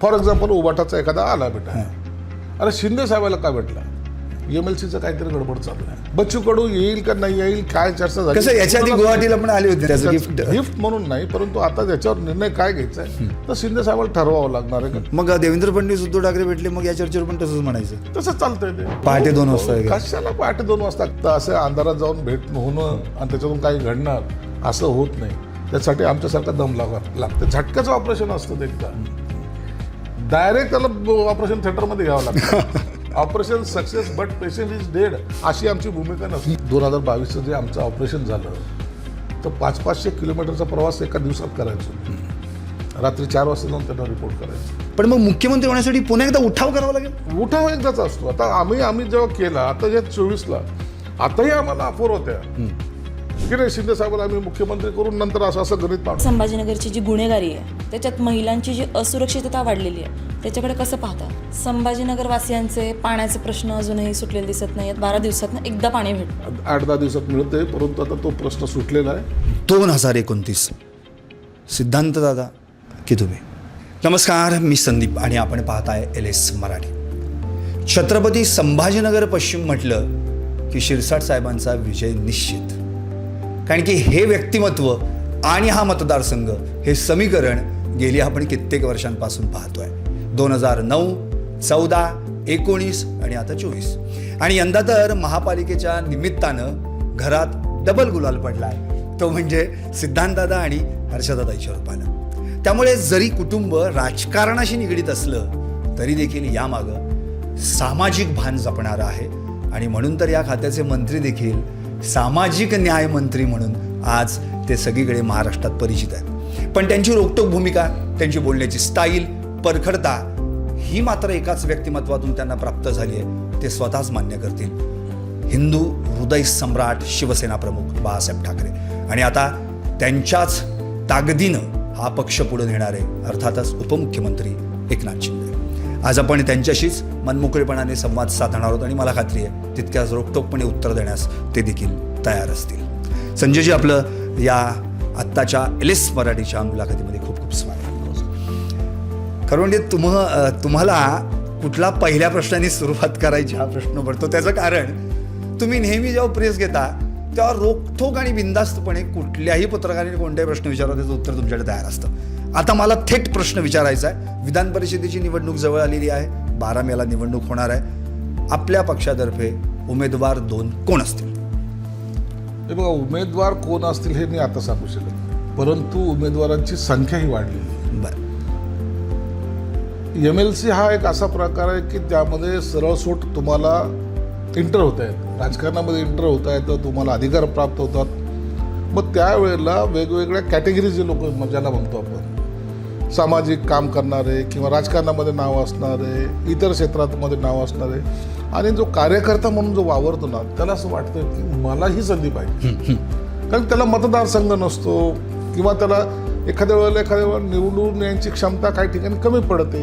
For example उबाटाचा एखादा आला बेटा, अरे शिंदे साहेबाला काय भेटला, MLCचं काहीतरी गडबड चालू आहे, बच्चू कडू येईल का नाही येईल काय चर्चा झाली. कसं याच्या आधी गुवाहाटीला पण आले होते त्याचं गिफ्ट म्हणून नाही, परंतु आता त्याच्यावर निर्णय काय घ्यायचा आहे तर शिंदे साहेबाला ठरवावं लागणार आहे. मग देवेंद्र फडणवीस उद्धव ठाकरे भेटले, मग या चर्चेवर पण तसंच म्हणायचं. तसंच चालतंय ते पहाटे 2 वाजता. कशाला पहाटे 2 वाजता तर असं अंधारात जाऊन भेट होणं आणि त्याच्यातून काही घडणार असं होत नाही. त्यासाठी आमच्यासारखा दम लागतं. झटक्याचं ऑपरेशन असतं ते, एकदा डायरेक्ट त्याला ऑपरेशन थिएटरमध्ये घ्यावं लागतं. Operation success but patient is dead अशी आमची भूमिका नसते. 2022चं जे आमचं ऑपरेशन झालं तर 500-500 किलोमीटरचा प्रवास एका दिवसात करायचो. रात्री 4 वाजता जाऊन त्यांना रिपोर्ट करायचं. पण मग मुख्यमंत्री होण्यासाठी पुन्हा एकदा उठाव करावा लागेल. उठाव एकदाच असतो. आता आम्ही जेव्हा केला आता या 24ला आताही आम्हाला अफोर होत्या की नाही शिंदे साहेबांना आम्ही मुख्यमंत्री करून नंतर असं गणित मांडू. संभाजीनगरची जी गुन्हेगारी आहे त्याच्यात महिलांची जी असुरक्षितता वाढलेली आहे त्याच्याकडे कसं पाहता? संभाजीनगर वासियांचे पाण्याचे प्रश्न अजूनही सुटलेले दिसत नाहीत. 12 दिवसात एकदा पाणी भेटतं, 8-10 दिवसात मिळते, परंतु आता तो प्रश्न सुटलेला आहे. 2029 सिद्धांत दादा की तुम्ही. नमस्कार, मी संदीप आणि आपण पाहताय LS मराठी. छत्रपती संभाजीनगर पश्चिम म्हटलं की शिरसाट साहेबांचा विजय निश्चित. कारण की हे व्यक्तिमत्व आणि हा मतदारसंघ हे समीकरण गेली आपण कित्येक वर्षांपासून पाहतोय. 2009, 14, 19 आणि आता 24. आणि यंदा तर महापालिकेच्या निमित्तानं घरात डबल गुलाल पडलाय, तो म्हणजे सिद्धांतदादा आणि हर्षदादाईच्या रूपानं. त्यामुळे जरी कुटुंब राजकारणाशी निगडीत असलं तरी देखील यामागं सामाजिक भान जपणारं आहे. आणि म्हणून तर या खात्याचे मंत्री देखील सामाजिक न्याय मंत्री म्हणून आज ते सगळीकडे महाराष्ट्रात परिचित आहेत. पण त्यांची रोखठोक भूमिका, त्यांची बोलण्याची स्टाईल, परखडता ही मात्र एकाच व्यक्तिमत्वातून त्यांना प्राप्त झाली आहे. ते स्वतःच मान्य करतील. हिंदू हृदय सम्राट शिवसेना प्रमुख बाळासाहेब ठाकरे. आणि आता त्यांच्याच ताकदीनं हा पक्ष पुढे नेणारे अर्थातच उपमुख्यमंत्री एकनाथ शिंदे. आज आपण त्यांच्याशीच मनमोकळेपणाने संवाद साधणार आहोत आणि मला खात्री आहे तितक्याच रोखठोकपणे उत्तर देण्यास ते देखील तयार असतील. संजयजी, आपलं या आत्ताच्या LS मराठीच्या मुलाखतीमध्ये खूप खूप स्वागत. खरं म्हणजे तुम्हाला कुठला पहिल्या प्रश्नाने सुरुवात करायची हा प्रश्न पडतो. त्याचं कारण तुम्ही नेहमी जेव्हा प्रेस घेता तेव्हा रोखठोक आणि बिनधास्तपणे कुठल्याही पत्रकाराने कोणत्याही प्रश्न विचारला त्याचं उत्तर तुमच्याकडे तयार असतं. आता मला थेट प्रश्न विचारायचा आहे. विधान परिषदेची निवडणूक जवळ आलेली आहे. 12 मेला निवडणूक होणार आहे. आपल्या पक्षातर्फे उमेदवार 2 कोण असतील? हे बघा, उमेदवार कोण असतील हे मी आता सांगू शकत नाही, परंतु उमेदवारांची संख्याही वाढलेली. बरं. MLC हा एक असा प्रकार आहे की त्यामध्ये सरळसोट तुम्हाला एंटर होता येतं, राजकारणामध्ये एंटर होता येतं, तुम्हाला अधिकार प्राप्त होतात. मग त्यावेळेला वेगवेगळ्या कॅटेगरी जे लोक ज्याला म्हणतो आपण, सामाजिक काम करणारे किंवा राजकारणामध्ये नाव असणारे, इतर क्षेत्रामध्ये नाव असणारे, आणि जो कार्यकर्ता म्हणून जो वावरतो ना त्याला असं वाटतं की मला ही संधी पाहिजे. कारण त्याला मतदारसंघ नसतो किंवा त्याला एखाद्या वेळेला निवडून यायची क्षमता काही ठिकाणी कमी पडते,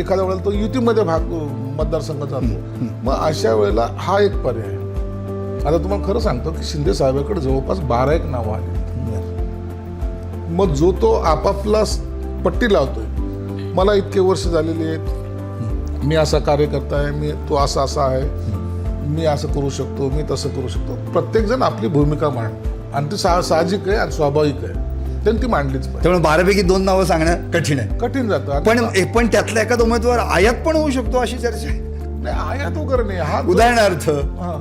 एखाद्या वेळेला तो युतीमध्ये मतदारसंघ जातो. मग अशा वेळेला हा एक पर्याय. आता तुम्हाला खरं सांगतो की शिंदे साहेबांकडे जवळपास 12 नावं आली. मग जो तो आपापला पट्टी लावतोय, मला इतके वर्ष झालेली आहेत, मी असा कार्यकर्ता आहे, मी तो असा आहे, मी असं करू शकतो, मी तसं करू शकतो. प्रत्येकजण आपली भूमिका मांडतो आणि ती साहजिक आहे आणि स्वाभाविक आहे, त्यांनी ती मांडलीच पाहिजे. त्यामुळे 12 पैकी 2 नावं सांगणं कठीण आहे. कठीण जातं. पण त्यातला एखादा उमेदवार आयात पण होऊ शकतो अशी चर्चा आहे. नाही, आयात वगैरे नाही. हा उदाहरणार्थ हा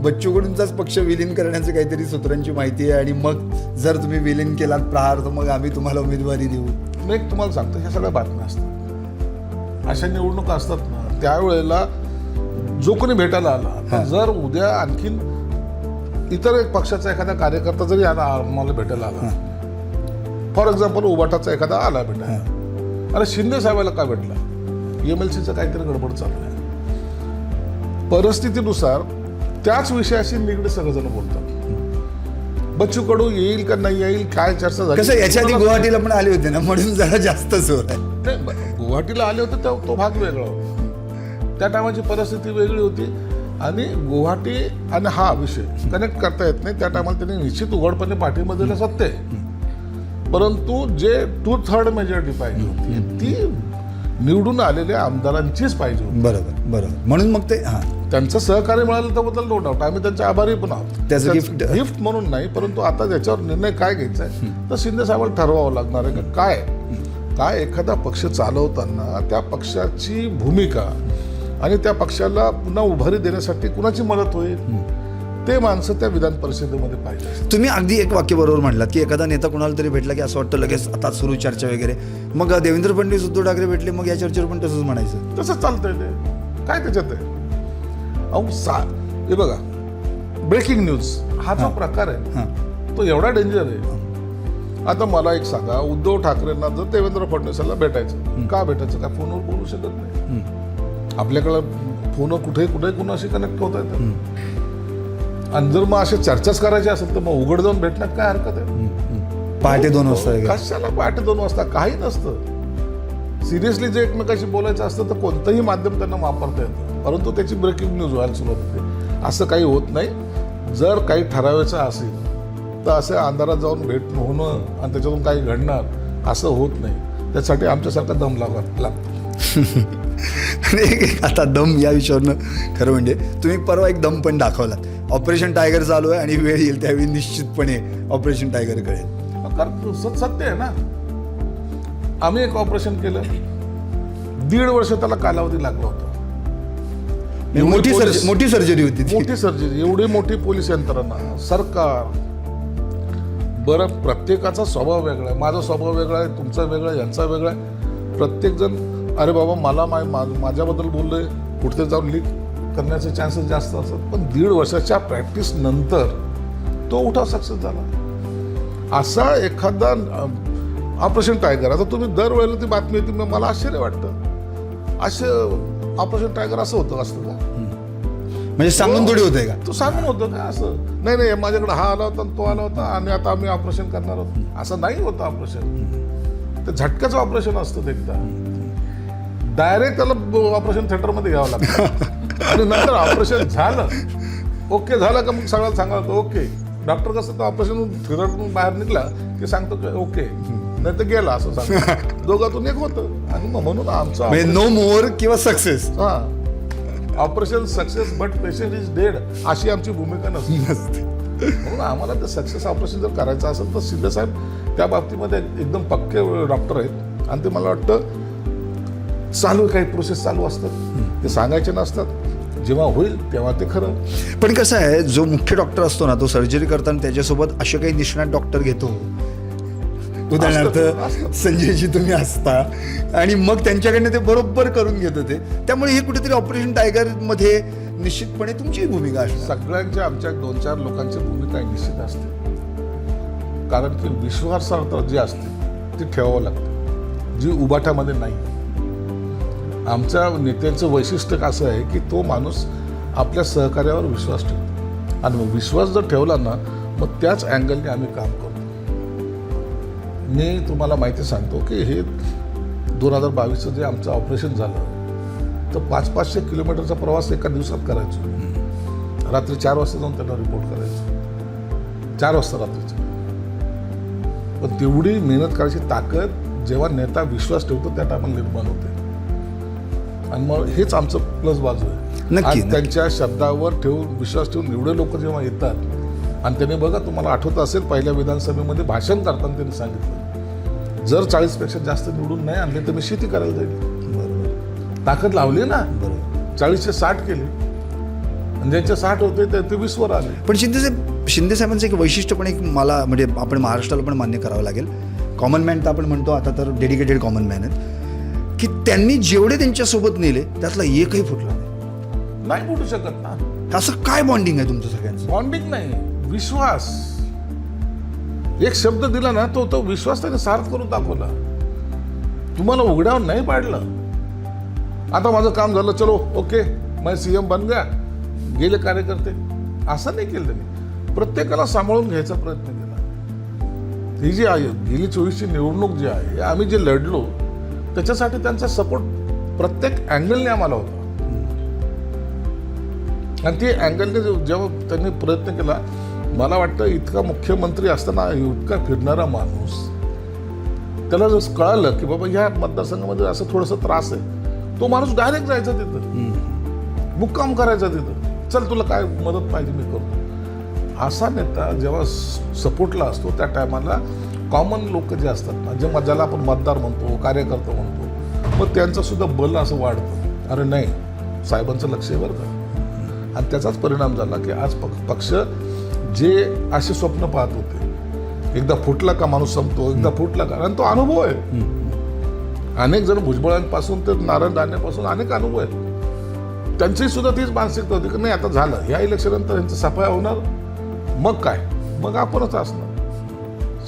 बच्चू कडूंचाच पक्ष विलीन करण्याचं काहीतरी सूत्रांची माहिती आहे आणि मग जर तुम्ही विलीन केलात प्रहार तर मग आम्ही तुम्हाला उमेदवारी देऊ. मी एक तुम्हाला सांगतो, ह्या सगळ्या बातम्या असतात, अशा निवडणुका असतात ना, त्यावेळेला जो कोणी भेटायला आला, जर उद्या आणखीन इतर एक पक्षाचा एखादा कार्यकर्ता जरी आम्हाला भेटायला आला, फॉर एक्झाम्पल उबाटाचा एखादा आला बेटा, अरे शिंदे साहेबाला काय भेटला, MLCचं काहीतरी गडबड चालू आहे, परिस्थितीनुसार त्याच विषयाशी निगडीत सगळेजण बोलतात. बच्चू कडू येईल का नाही येईल काय चर्चा झाली. कसं याच्या आधी गुवाहाटीला पण आले होते ना, म्हणून जरा जास्त जोर आहे. गुवाहाटीला आले होते तेव्हा तो भाग वेगळा होता, त्या टायमाची परिस्थिती वेगळी होती आणि गुवाहाटी आणि हा विषय कनेक्ट करता येत नाही. त्या टायमाला त्यांनी निश्चित उघडपणे पाठिंबा दिला सत्य आहे, परंतु जे 2/3 मेजॉरिटी पाहिजे होती ती निवडून आलेल्या आमदारांचीच पाहिजे होती. बरोबर. म्हणून मग ते हां त्यांचं सहकार्य मिळालं त्याबद्दल नो डाऊट, आम्ही त्यांचे आभारी पण आहोत. त्याचं gift म्हणून नाही, परंतु आता त्याच्यावर निर्णय काय घ्यायचा आहे तर शिंदे साहेबांना ठरवावं लागणार आहे का काय एखादा पक्ष चालवताना त्या पक्षाची भूमिका आणि त्या पक्षाला पुन्हा उभारी देण्यासाठी कुणाची मदत होईल ते माणसं त्या विधान परिषदेमध्ये पाहिजे. तुम्ही अगदी एक वाक्य बरोबर म्हटलात की एखादा नेता कोणाला तरी भेटला की असं वाटतं लगेच आता सुरू चर्चा वगैरे. मग देवेंद्र फडणवीस उद्धव ठाकरे भेटले मग या चर्चेवर पण तसंच म्हणायचं. तसंच चालतंय ते, काय त्याच्यात आहे. हे बघा, ब्रेकिंग न्यूज हा जो प्रकार आहे तो एवढा डेंजर आहे. आता मला एक सांगा, उद्धव ठाकरेंना जर देवेंद्र फडणवीसाला भेटायचं, का भेटायचं? काय फोनवर बोलू शकत नाही? आपल्याकडं फोन कुठे कुणाशी कनेक्ट होता येतं. आणि जर मग असे चर्चाच करायची असेल तर मग उघड जाऊन भेटण्यात काय हरकत आहे? पहाटे 2 वाजता वगैरे. कशाला पहाटे 2 वाजता? काही नसतं. सिरियसली जे एकमेकाशी बोलायचं असतं तर कोणतंही माध्यम त्यांना वापरता येतं, परंतु त्याची ब्रेकिंग न्यूज व्हायला सुरुवात होते. असं काही होत नाही. जर काही ठरावायचं असेल तर असं अंधारात जाऊन भेट होणं आणि त्याच्यातून काही घडणार असं होत नाही. त्यासाठी आमच्यासारखा दम लागतो. आता दम या विषयावरनं खरं म्हणजे तुम्ही परवा एक दम पण दाखवलात. ऑपरेशन टायगर चालू आहे आणि वेळ येईल त्यावेळी निश्चितपणे ऑपरेशन टायगर कळेल. कारण सत्य आहे ना. आम्ही एक ऑपरेशन केलं, 1.5 वर्ष त्याला कालावधी लागला होता. मोठी सर्जरी होती. मोठी सर्जरी, एवढी मोठी पोलीस यंत्रणा, सरकार. बरं, प्रत्येकाचा स्वभाव वेगळा आहे. माझा स्वभाव वेगळा आहे, तुमचा वेगळा आहे, यांचा वेगळा आहे. प्रत्येकजण अरे बाबा मला माझ्याबद्दल बोललोय, कुठे जाऊन लीक करण्याचे चान्सेस जास्त असतात. पण 1.5 वर्षाच्या प्रॅक्टिस नंतर तो उठाव सक्सेस झाला. असा एखादा ऑपरेशन टायगर, आता तुम्ही दरवेळेला ती बातमी येते, मला आश्चर्य वाटतं. असं ऑपरेशन टायगर असं असतं का? म्हणजे सांगून थोडी होतंय का? तो सांगून होतं का असं? नाही, माझ्याकडे हा आला होता, तो आला होता आणि आता आम्ही ऑपरेशन करणार आहोत, असं नाही होतं ऑपरेशन. ते झटक्याचं ऑपरेशन असतं. ते एकदा डायरेक्ट त्याला ऑपरेशन थिएटरमध्ये घ्यावं लागतं आणि नंतर ऑपरेशन झालं, ओके झालं का मग सगळ्याला सांगावं ओके. डॉक्टर कसं तर ऑपरेशन थिएटरमधून बाहेर निघला की सांगतो ओके, नाही तर गेला असं सांगतो. दोघातून एक होतं. आणि मग म्हणून आमचं नो मोर किंवा success, operation success but patient is dead अशी आमची भूमिका नसते. म्हणून आम्हाला ते सक्सेस ऑपरेशन जर करायचं असेल तर शिंदे साहेब त्या बाबतीमध्ये एकदम पक्के डॉक्टर आहेत. आणि ते मला वाटतं चालू काही प्रोसेस चालू असतात, ते सांगायचे नसतात. जेव्हा होईल तेव्हा ते खरं. पण कसं आहे, जो मुख्य डॉक्टर असतो ना, तो सर्जरी करताना त्याच्यासोबत असे काही निष्णात डॉक्टर घेतो. उदाहरणार्थ संजयजी तुम्ही असता आणि मग त्यांच्याकडनं ते बरोबर करून घेत होते. त्यामुळे हे कुठेतरी ऑपरेशन टायगर मध्ये निश्चितपणे तुमची भूमिका असते. सगळ्यांच्या आमच्या 2-4 लोकांची भूमिका निश्चित असते. कारण की विश्वासार्हता जी असते ती ठेवावं लागते, जी उबाठामध्ये नाही. आमच्या नेत्यांचं वैशिष्ट्य असं आहे की तो माणूस आपल्या सहकार्यावर विश्वास ठेवतो. आणि मग विश्वास जर ठेवला ना, मग त्याच अँगलने आम्ही काम करतो. मी तुम्हाला माहिती सांगतो की हे 2022चं जे आमचं ऑपरेशन झालं तर 500-500 किलोमीटरचा प्रवास एका दिवसात करायचो. रात्री 4 वाजता जाऊन त्यांना रिपोर्ट करायचो, 4 वाजता रात्रीचं. पण तेवढी मेहनत करायची ताकद जेव्हा नेता विश्वास ठेवतो त्या टायमाला निर्माण होते. आणि मग हेच आमचं प्लस बाजू आहे. नक्की. त्यांच्या शब्दावर विश्वास ठेवून एवढे लोक जेव्हा येतात आणि त्यांनी बघा, तुम्हाला आठवत असेल पहिल्या विधानसभेमध्ये भाषण करताना त्यांनी सांगितलं जर 40पेक्षा जास्त निवडून नाही आणले तर मी शेती करायला जाईल. बरोबर, ताकद लावली ना. बरोबर, 40चे 60 केले आणि ज्यांचे 60 होते ते 20वर आले. पण शिंदे साहेबांचं एक वैशिष्ट्य पण एक मला म्हणजे आपण महाराष्ट्राला पण मान्य करावं लागेल. कॉमन मॅन तर आपण म्हणतो, आता तर डेडिकेटेड कॉमन मॅन आहेत, की त्यांनी जेवढे त्यांच्यासोबत नेले त्यातला एकही फुटला नाही फुटू शकत ना. असं काय बॉन्डिंग आहे तुमचं सगळ्यांचं? बॉन्डिंग नाही, विश्वास. एक शब्द दिला ना, तो विश्वास त्याने सार्थ करून दाखवला. तुम्हाला उघड्यावर नाही पाडलं. आता माझं काम झालं, चलो ओके मैं CM बन गया, गेले कार्यकर्ते, असं नाही केलं त्यांनी. प्रत्येकाला सांभाळून घ्यायचा प्रयत्न केला. ही जी आहे गेली 24ची निवडणूक जी आहे, आम्ही जे लढलो त्याच्यासाठी त्यांचा सपोर्ट प्रत्येक अँगलने आम्हाला होता. आणि ती अँगलने जेव्हा त्यांनी प्रयत्न केला, मला वाटतं इतका मुख्यमंत्री असताना इतका फिरणारा माणूस त्याला जर कळालं की बाबा ह्या मतदारसंघामध्ये असं थोडंसं त्रास आहे, तो माणूस डायरेक्ट जायचा तिथं, मुक्काम करायचा तिथं, चल तुला काय मदत पाहिजे मी करतो. असा नेता जेव्हा सपोर्टला असतो त्या टायमाला कॉमन लोक जे असतात ना, जे ज्याला आपण मतदार म्हणतो, कार्यकर्ता म्हणतो, मग त्यांचं सुद्धा बल असं वाढतं, अरे नाही साहेबांचं लक्ष आहे बरं का. आणि त्याचाच परिणाम झाला की आज पक्ष जे असे स्वप्न पाहत होते, एकदा फुटला का माणूस संपतो, एकदा फुटला का, आणि तो अनुभव आहे. अनेक जण भुजबळांपासून ते नारायण राणेपासून अनेक अनुभव आहेत, त्यांची सुद्धा तीच मानसिकता होती की नाही आता झालं, ह्या इलेक्शननंतर यांचं सफाया होणार, मग काय, मग आपणच असणार.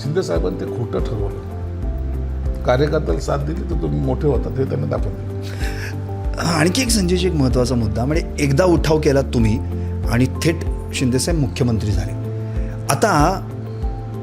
शिंदे साहेबांनी ते खोटं ठरवलं, कार्यकर्त्याला साथ दिली तर तुम्ही मोठे होतात हे त्यांना दाखवून दिलं. आणखी एक संजयजी एक महत्त्वाचा मुद्दा, म्हणजे एकदा उठाव केला तुम्ही आणि थेट शिंदेसाहेब मुख्यमंत्री झाले. आता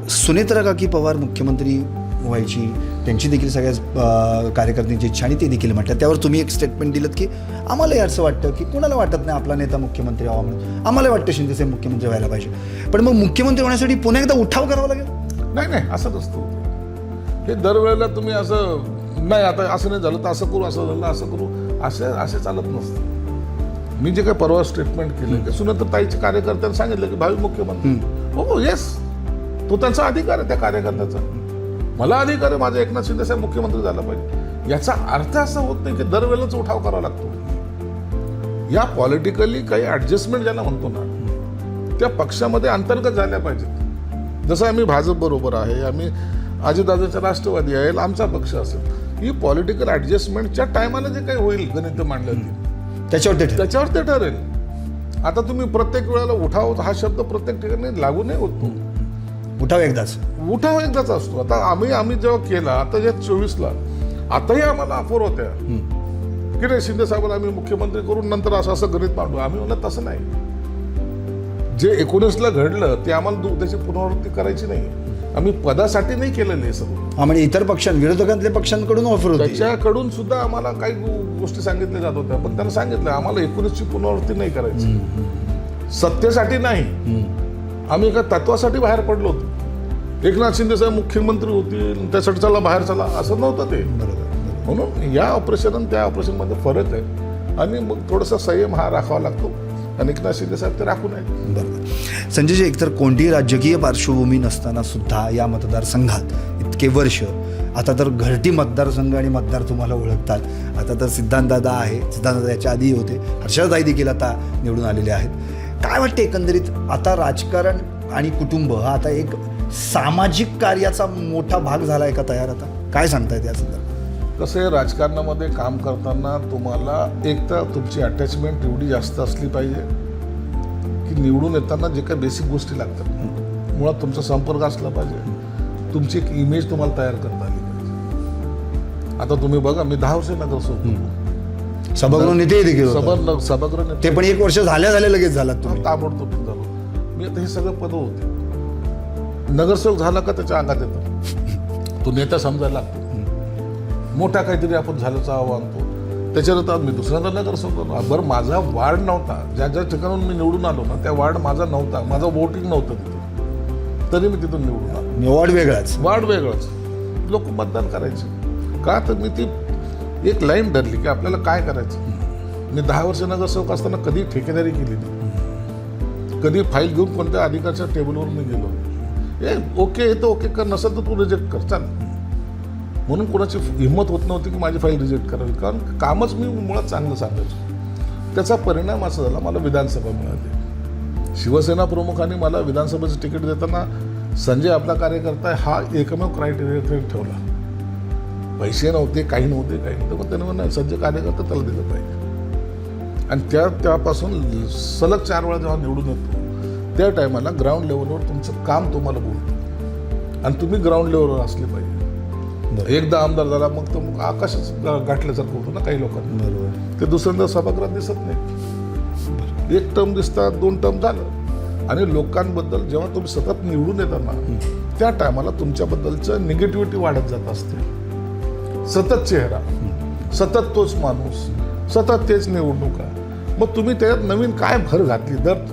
सुनेत्रा काकी पवार मुख्यमंत्री व्हायची, त्यांची देखील सगळ्या कार्यकर्त्यांची इच्छा आणि ते देखील म्हटलं. त्यावर तुम्ही एक स्टेटमेंट दिलं की आम्हालाही असं वाटतं की कुणाला वाटत नाही आपला नेता मुख्यमंत्री व्हावा म्हणून, आम्हाला वाटतं शिंदेसाहेब मुख्यमंत्री व्हायला पाहिजे, पण मग मुख्यमंत्री होण्यासाठी पुन्हा एकदा उठाव करावा लागेल. नाही नाही असं नसतं हे. दरवेळेला तुम्ही असं नाही आता असं नाही झालं तर असं करू, असं झालं असं करू, असे चालत नसतं. मी जे काही परवा स्टेटमेंट केलं की सुनेत्रा ताईच्या कार्यकर्त्यांना सांगितलं की भावी मुख्यमंत्री, हो येस, तो त्यांचा अधिकार आहे त्या कार्यकर्त्याचा. मला अधिकार आहे माझा एकनाथ शिंदे साहेब मुख्यमंत्री झाला पाहिजे. याचा अर्थ असा होत नाही की दरवेळेलाच उठाव करावा लागतो. या पॉलिटिकली काही ऍडजस्टमेंट ज्याला म्हणतो ना, त्या पक्षामध्ये अंतर्गत झाल्या पाहिजेत. जसं आम्ही भाजप बरोबर आहे, आम्ही अजितदादांचा राष्ट्रवादी आहे, आमचा पक्ष असेल, ही पॉलिटिकल ऍडजस्टमेंटच्या टायमाला जे काही होईल गणित मांडलं त्याच्यावर ते ठरेल. आता तुम्ही प्रत्येक वेळेला उठाव हा शब्द प्रत्येक ठिकाणी लागू नाही होतो. उठाव एकदाच असतो. आता आम्ही जेव्हा केला आता या 24ला, आताही आम्हाला अफोर होत्या की नाही शिंदे साहेबांना आम्ही मुख्यमंत्री करून नंतर असं गणित मांडू. आम्ही म्हणलं तसं नाही, जे 19ला घडलं ते आम्हाला त्याची पुनरावृत्ती करायची नाही. आम्ही पदासाठी नाही केलेलं हे सगळं. म्हणजे इतर विरोधकांतल्या पक्षांकडून ऑफर होती, त्याच्याकडून सुद्धा आम्हाला काही गोष्टी सांगितल्या जात होत्या, पण त्यांना सांगितलं आम्हाला 19ची पुनरावृत्ती नाही करायची, सत्तेसाठी नाही, आम्ही एका तत्वासाठी बाहेर पडलो होतो. एकनाथ शिंदे साहेब मुख्यमंत्री होतील त्यासाठी चला बाहेर चला असं नव्हतं ते. म्हणून या ऑपरेशन आणि त्या ऑपरेशनमध्ये फरक आहे आणि मग थोडासा संयम हा राखावा लागतो आणि एकनाथ शिंदे साहेब ते राखून आहे. बरोबर. संजयजी, एकतर कोणतीही राजकीय पार्श्वभूमी नसताना सुद्धा या मतदारसंघात इतके वर्ष, आता तर घरटी मतदारसंघ आणि मतदार तुम्हाला ओळखतात. आता तर सिद्धांतदादा आहे, सिद्धांतदादा याच्या आधी होते, हर्षदाताई देखील आता निवडून आलेले आहेत. काय वाटते एकंदरीत आता राजकारण आणि कुटुंब हा आता एक सामाजिक कार्याचा मोठा भाग झाला आहे का तयार? आता काय सांगतायत या संदर्भात? कसं आहे, राजकारणामध्ये काम करताना तुम्हाला एक तर तुमची अटॅचमेंट एवढी जास्त असली पाहिजे की निवडून येताना जे काही बेसिक गोष्टी लागतात, मुळात तुमचा संपर्क असला पाहिजे, तुमची एक इमेज तुम्हाला तयार करता आली पाहिजे. आता तुम्ही बघा, मी 10 वर्ष नगरसेवक, सभागृह नेते देखील सभागृह नेते, ते पण 1 वर्ष झाल्या लगेच झाला तुम्ही. ताबडतोब झालो मी. आता हे सगळं पद होते. नगरसेवक झाला का त्याच्या अंगात येतं, तो नेता समजायला लागतो. मोठा काहीतरी आपण झाल्याचं आव्हानतो, त्याच्यानंतर मी दुसऱ्यांदा नगरसेवक. बरं, माझा वार्ड नव्हता, ज्या ज्या ठिकाणून मी निवडून आलो ना त्या वार्ड माझा नव्हता, माझं वोटिंग नव्हतं तिथे, तरी मी तिथून निवडून आलो. वार्ड वेगळाच, लोक मतदान करायचे का, तर मी ती एक लाईन धरली की आपल्याला काय करायचं. मी 10 वर्ष नगरसेवक असताना कधी ठेकेदारी केली नाही, कधी फाईल घेऊन कोणत्या अधिकाऱ्याच्या टेबलवर मी गेलो. ओके हे तर ओके कर, नसेल तर तू रिजेक्ट कर, चाल. म्हणून कोणाची हिंमत होत नव्हती की माझी फाईल रिजेक्ट करावी, कारण कामच मी मुळात चांगलं सांगायचो. त्याचा परिणाम असा झाला, मला विधानसभा मिळाली. शिवसेना प्रमुखांनी मला विधानसभेचं तिकीट देताना संजय आपला कार्यकर्ता हा एकमेव क्रायटेरिया ठेवला. पैसे नव्हते, काही नव्हते, पण त्याने म्हणा संजय कार्यकर्ता त्याला दिलं पाहिजे. आणि त्यापासून सलग 4 वेळा जेव्हा निवडून येतो त्या टायमाला ग्राउंड लेवलवर तुमचं काम तुम्हाला बोलतं आणि तुम्ही ग्राउंड लेवलवर असले पाहिजे. एकदा आमदार झाला मग तो आकाशच गाठल्यासारखं होतं ना काही लोकांना. बरोबर. ते दुसऱ्यांदा सभागृहात दिसत नाही, 1 टर्म दिसतात, 2 टर्म झालं. आणि लोकांबद्दल जेव्हा तुम्ही सतत निवडून येता ना त्या टायमाला तुमच्याबद्दलचं निगेटिव्हिटी वाढत जात असते. सतत चेहरा, सतत तोच माणूस, सतत तेच निवडणुका. मग तुम्ही त्यात नवीन काय भर घातली दर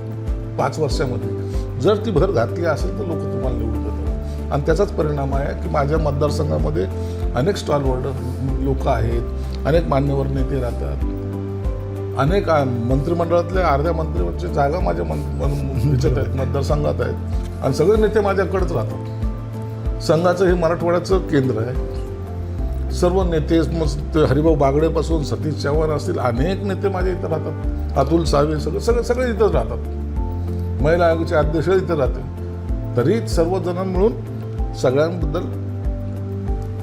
5 वर्षामध्ये, जर ती भर घातली असेल तर लोक तुम्हाला निवडून देतात. आणि त्याचाच परिणाम आहे की माझ्या मतदारसंघामध्ये अनेक स्टॉल होल्डर लोक आहेत, अनेक मान्यवर नेते राहतात, अनेक मंत्रिमंडळातले अर्ध्या मंत्रिमंडळाच्या जागा माझ्या ह्याच्यात आहेत, मतदारसंघात आहेत आणि सगळे नेते माझ्याकडेच राहतात. संघाचं हे मराठवाड्याचं केंद्र आहे. सर्व नेते हरिभाऊ बागडेपासून सतीश चव्हाण असतील, अनेक नेते माझ्या इथं राहतात, अतुल सावे सगळे इथंच राहतात, महिला आयोगाचे अध्यक्ष इथं राहते. तरी सर्वजण मिळून सगळ्यांबद्दल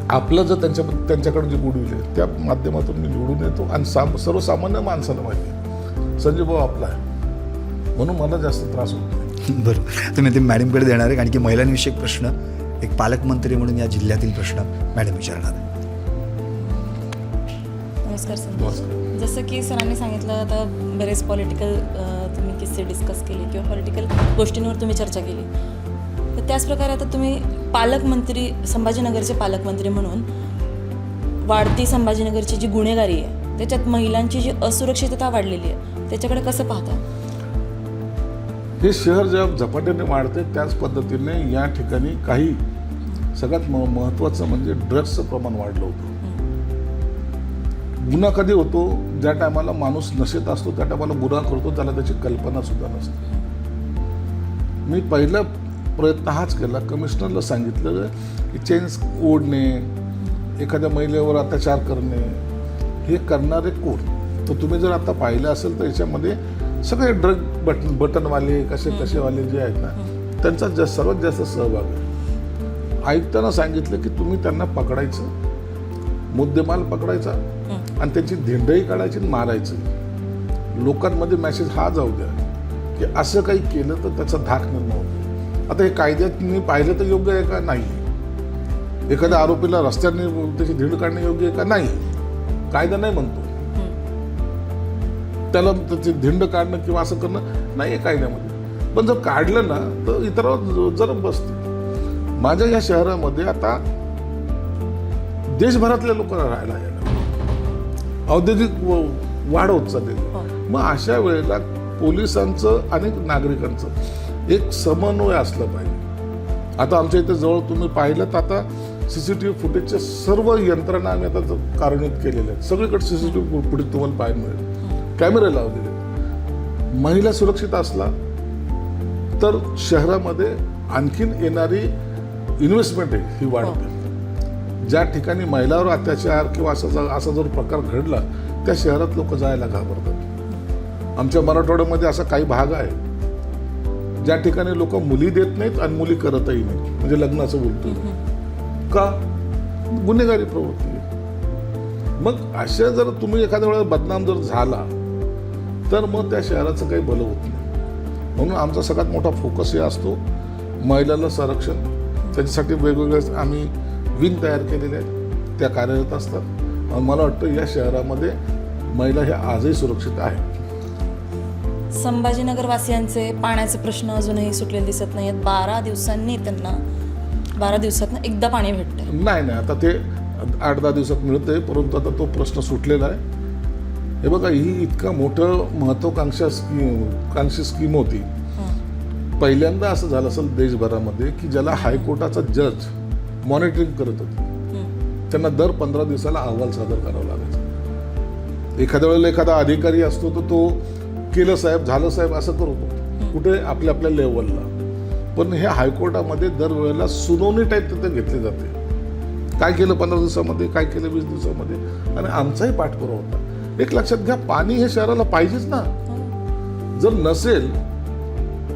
आपलं जर त्यांच्याकडे जे गुडविल आहे त्या माध्यमातून मी निवडून येतो आणि सर्वसामान्य माणसाला माहिती आहे संजय भाऊ आपला आहे, म्हणून मला जास्त त्रास होतो. बरोबर, तुम्ही ते मॅडमकडे देणार आहे, कारण की महिलांविषयक प्रश्न एक पालकमंत्री म्हणून या जिल्ह्यातील प्रश्न मॅडम विचारणार आहे. नमस्कार सर. नमस्कार. जसं की सरांनी सांगितलं, आता बरेच पॉलिटिकल तुम्ही किस्से डिस्कस केले किंवा पॉलिटिकल गोष्टींवर तुम्ही चर्चा केली, तर त्याच प्रकारे आता तुम्ही पालकमंत्री, संभाजीनगरचे पालकमंत्री म्हणून वाढती संभाजीनगरची जी गुन्हेगारी आहे, त्याच्यात महिलांची जी असुरक्षितता वाढलेली आहे, त्याच्याकडे कसं पाहता? हे शहर जेव्हा झपाट्याने वाढते त्याच पद्धतीने या ठिकाणी काही सगळ्यात महत्त्वाचं म्हणजे ड्रग्सचं प्रमाण वाढलं होतं. गुन्हा कधी होतो? ज्या टायमाला माणूस नशेत असतो त्या टायमाला गुन्हा करतो, त्याला त्याची कल्पना सुद्धा नसते. मी पहिला प्रयत्न हाच केला, कमिशनरला सांगितलं की चेन्स ओढणे, एखाद्या महिलेवर अत्याचार करणे, हे करणारे कोण? तर तुम्ही जर आता पाहिलं असेल तर याच्यामध्ये सगळे ड्रग बटनवाले कसेवाले जे आहेत ना, त्यांचा सर्वात जास्त सहभाग आहे. आयुक्तांना सांगितलं की तुम्ही त्यांना पकडायचं, मुद्देमाल पकडायचा आणि त्यांची धिंडही काढायची आणि मारायचं. लोकांमध्ये मेसेज हा जाऊ द्या की असं काही केलं तर त्याचा धाक निर्माण होतो. आता हे कायद्यात पाहिलं तर योग्य आहे का? नाही. एखाद्या आरोपीला रस्त्याने त्याची धिंड काढणे योग्य आहे का? नाही. कायदा नाही म्हणतो त्याला त्याची धिंड काढणं किंवा असं करणं नाही आहे कायद्यामध्ये. पण जर काढलं ना तर इतरांवर जर बसते. माझ्या या शहरामध्ये आता देशभरातले लोक राहायला यायला, औद्योगिक वाढ होत चालली. मग अशा वेळेला पोलिसांचं आणि नागरिकांचं एक समन्वय असलं पाहिजे. आता आमच्या इथे जवळ तुम्ही पाहिलं तर आता CCTV फुटेजच्या सर्व यंत्रणा आम्ही आता कार्यान्वित केलेल्या आहेत. सगळीकडे CCTV फुटेज तुम्हाला पाहायला मिळेल, कॅमेरे लावलेले. महिला सुरक्षित असला तर शहरामध्ये आणखीन येणारी इन्व्हेस्टमेंट आहे ही वाढते. ज्या ठिकाणी महिलावर अत्याचार किंवा असा जर प्रकार घडला त्या शहरात लोक जायला घाबरतात. आमच्या मराठवाड्यामध्ये असा काही भाग आहे ज्या ठिकाणी लोक मुली देत नाहीत आणि मुली करतही नाहीत, म्हणजे लग्नाचं बोलतो का, गुन्हेगारी प्रवृत्ती आहे. मग अशा जर तुम्ही एखाद्या वेळेला बदनाम जर झाला तर मग त्या शहराचं काही भलं होत नाही. म्हणून आमचा सगळ्यात मोठा फोकस हे असतो महिलांना संरक्षण. त्याच्यासाठी वेगवेगळे आम्ही विंग तयार केलेले आहेत, त्या कार्यरत असतात. मला वाटतं या शहरामध्ये महिला ह्या आजही सुरक्षित आहेत. संभाजीनगर वासियांचे पाण्याचे प्रश्न अजूनही सुटलेले दिसत नाही आहेत. 12 दिवसांनी त्यांना 12 दिवसातनं एकदा पाणी भेटते. नाही आता ते 8-10 दिवसात मिळतंय, परंतु आता तो प्रश्न सुटलेला आहे. हे बघा, ही इतका मोठं महत्वाकांक्षी स्कीम होती. पहिल्यांदा असं झालं असेल देशभरामध्ये की ज्याला हायकोर्टाचा जज मॉनिटरिंग करत होते, त्यांना दर 15 दिवसाला अहवाल सादर करावा लागायचा. एखाद्या वेळेला एखादा अधिकारी असतो तर तो केलं साहेब, झालं साहेब असं करतो, कुठे आपल्या आपल्या लेवलला. पण हे हायकोर्टामध्ये दरवेळेला सुनावणी टाईप तिथे घेतली जाते. काय केलं 15 दिवसामध्ये, काय केलं 20 दिवसामध्ये, आणि आमचाही पाठपुरावा होता. एक लक्षात घ्या, पाणी हे शहराला पाहिजेच ना. जर नसेल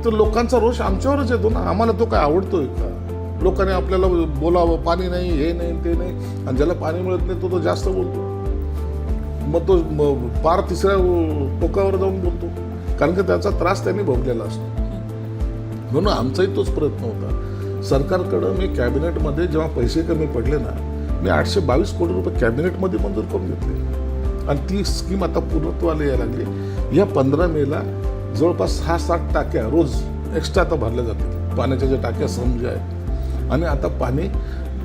तर लोकांचा रोष आमच्यावरच येतो ना. आम्हाला तो काय आवडतोय का? लोकांनी आपल्याला बोलावं, पाणी नाही, हे नाही, ते नाही, आणि ज्याला पाणी मिळत नाही तो जास्त बोलतो. मग तो पार तिसऱ्या टोकावर जाऊन बोलतो, कारण की त्याचा त्रास त्यांनी भोगलेला असतो. म्हणून आमचाही तोच प्रयत्न होता. सरकारकडं मी कॅबिनेटमध्ये जेव्हा पैसे कमी पडले ना, मी 822 कोटी रुपये कॅबिनेटमध्ये मंजूर करून घेतले आणि ती स्कीम आता पूर्णत्वाला यायला लागली. या 15 मेला जवळपास 6-7 टाक्या रोज एक्स्ट्रा आता भरल्या जातील, पाण्याच्या ज्या टाक्या समजा आहेत. आणि आता पाणी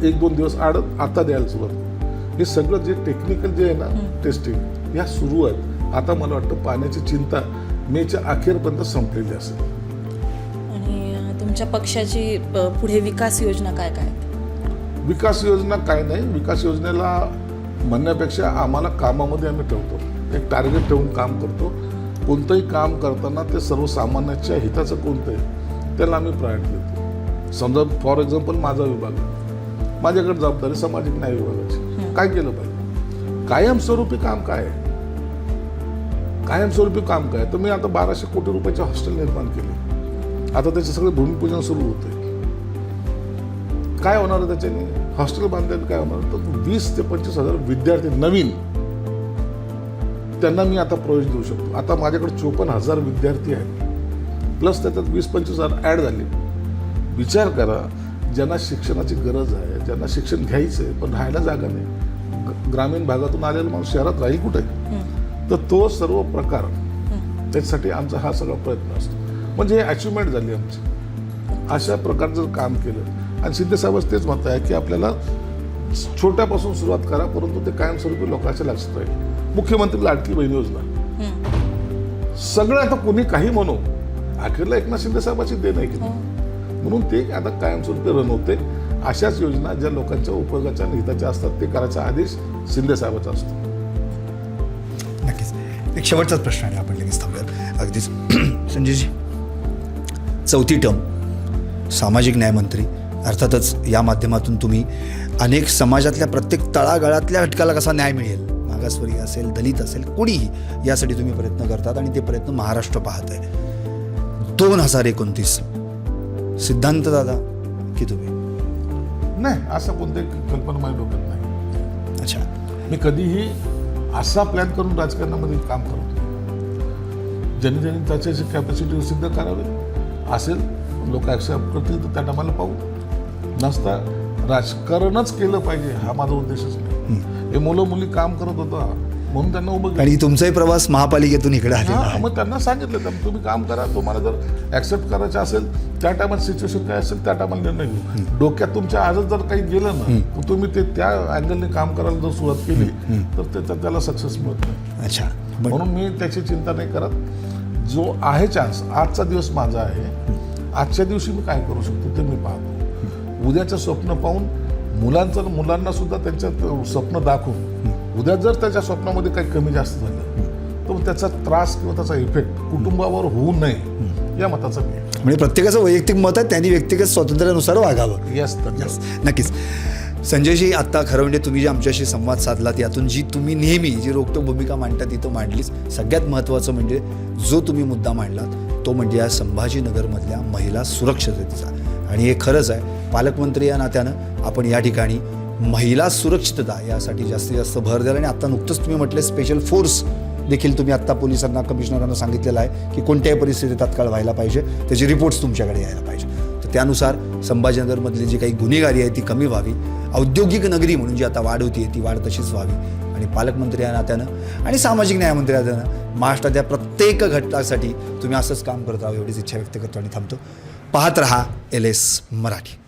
1-2 दिवस आता द्यायला सुरुवात. हे सगळं जे टेक्निकल जे आहे ना, टेस्टिंग ह्या सुरू आहेत. आता मला वाटतं पाण्याची चिंता मेच्या अखेरपर्यंत संपलेली असेल. आणि तुमच्या पक्षाची पुढे विकास योजना काय काय आहेत? विकास योजना काय नाही, विकास योजनेला म्हणण्यापेक्षा आम्हाला कामामध्ये आम्ही ठेवतो, एक टार्गेट ठेवून काम करतो. कोणतंही काम करताना ते सर्वसामान्याच्या हिताचं कोणतं आहे त्याला आम्ही प्रायोरिटी देतो. समजा फॉर एक्झाम्पल माझा विभाग आहे, माझ्याकडे जबाबदारी सामाजिक न्याय विभागाची. काय केलं पाहिजे, कायमस्वरूपी काम काय आहे, कायमस्वरूपी काम काय. तर मी आता 1200 कोटी रुपयाचे हॉस्टेल निर्माण केले, आता त्याचे सगळे भूमिपूजन सुरू होते. काय होणार आहे त्याच्याने, हॉस्टेल बांधल्याने काय होणार, तर 20 ते 25 हजार विद्यार्थी नवीन त्यांना मी आता प्रवेश देऊ शकतो. आता माझ्याकडे 54,000 विद्यार्थी आहेत, प्लस त्याच्यात 20-25 हजार ॲड झाले. विचार करा, ज्यांना शिक्षणाची गरज आहे, ज्यांना शिक्षण घ्यायचं आहे पण राहायला जागा नाही, ग्रामीण भागातून आलेला माणूस शहरात राहील कुठे, तर तो सर्व प्रकार त्याच्यासाठी आमचा हा सगळा प्रयत्न असतो. म्हणजे हे अचिव्हमेंट झाली आमची. अशा प्रकारचं जर काम केलं, आणि शिंदे साहेबच तेच म्हणत आहे की आपल्याला छोट्यापासून सुरुवात करा, परंतु ते कायमस्वरूपी लोकांच्या लक्षात राहील. मुख्यमंत्री लाडकी बहीण योजना, सगळं आता कोणी काही म्हणू, अखेरला एकनाथ शिंदे साहेबाची देण आहे की नाही, म्हणून ते आता कायमस्वरूपी रन होते. अशाच योजना ज्या लोकांच्या उपयोगाच्या आणि हिताच्या असतात ते करायचा आदेश शिंदे साहेबाचा असतो. नक्कीच. एक शेवटचाच प्रश्न आहे, आपण लगेच थांबूयात. अगदीच संजयजी, 4थी टर्म सामाजिक न्यायमंत्री, अर्थातच या माध्यमातून तुम्ही अनेक समाजातल्या प्रत्येक तळागाळातल्या घटकाला कसा न्याय मिळेल, मागासवर्गीय असेल, दलित असेल, कोणीही, यासाठी तुम्ही प्रयत्न करतात आणि ते प्रयत्न महाराष्ट्र पाहत आहे. 2029 सिद्धांत दादा की तुम्ही? नाही, असं कोणत्याही कल्पना माझ्या डोक्यात नाही. अच्छा. मी कधीही असा प्लॅन करून राजकारणामध्ये काम करत नाही. ज्यांनी ज्यांनी त्याची कॅपॅसिटी सिद्ध करावी असेल, लोक ॲक्सेप्ट करतील तर त्या टायमाला पाहू. नसता राजकारणच केलं पाहिजे हा माझा उद्देशच नाही. हे मुलं मुली काम करत होता म्हणून त्यांना उभं केलं. आणि तुमचाही प्रवास महापालिकेतून इकडे आलेला हां, आहे. मग त्यांना सांगितलं तर तुम्ही काम करा, तुम्हाला जर ॲक्सेप्ट करायचं असेल त्या टायमात सिच्युएशन काय असेल त्या टायमाला निर्णय घेऊ. डोक्यात तुमच्या आजच जर काही गेलं ना तर तुम्ही ते त्या अँगलने काम करायला जर सुरुवात केली तर त्याला सक्सेस मिळत नाही. अच्छा. म्हणून मी त्याची चिंता नाही करत. जो आहे चान्स, आजचा दिवस माझा आहे, आजच्या दिवशी मी काय करू शकतो ते मी पाहतो. उद्याचं स्वप्न पाहून मुलांना सुद्धा त्यांच्यात स्वप्न दाखवून उद्या जर त्याच्या स्वप्नामध्ये काही कमी जास्त झालं तर त्याचा त्रास किंवा त्याचा इफेक्ट कुटुंबावर होऊ नये या मताचा मी. म्हणजे प्रत्येकाचं वैयक्तिक मत आहे, त्यांनी व्यक्तिगत स्वातंत्र्यानुसार वागावं. यस. नक्कीच. संजयजी, आत्ता खरं म्हणजे तुम्ही जे आमच्याशी संवाद साधलात, यातून जी तुम्ही नेहमी जी रोखठोक भूमिका मांडता ती तर मांडलीच. सगळ्यात महत्त्वाचं म्हणजे जो तुम्ही मुद्दा मांडलात तो म्हणजे या संभाजीनगरमधल्या महिला सुरक्षिततेचा. आणि हे खरंच आहे, पालकमंत्री या नात्यानं आपण या ठिकाणी महिला सुरक्षितता यासाठी जास्तीत जास्त भर द्याल. आणि आत्ता नुकतंच तुम्ही म्हटले स्पेशल फोर्स देखील तुम्ही आत्ता पोलिसांना, कमिशनरांना सांगितलेलं आहे की कोणत्याही परिस्थितीत तात्काळ व्हायला पाहिजे, त्याचे रिपोर्ट्स तुमच्याकडे यायला पाहिजे. तर त्यानुसार संभाजीनगरमधली जी काही गुन्हेगारी आहे ती कमी व्हावी, औद्योगिक नगरी म्हणून जी आता वाढ होती ती वाढ तशीच व्हावी. आणि पालकमंत्री या नात्यानं आणि सामाजिक न्यायमंत्री या नात्यानं महाराष्ट्रातल्या प्रत्येक घटकासाठी तुम्ही असंच काम करत राहावं एवढीच इच्छा व्यक्त करतो आणि थांबतो. पाहत रहा LS मराठी.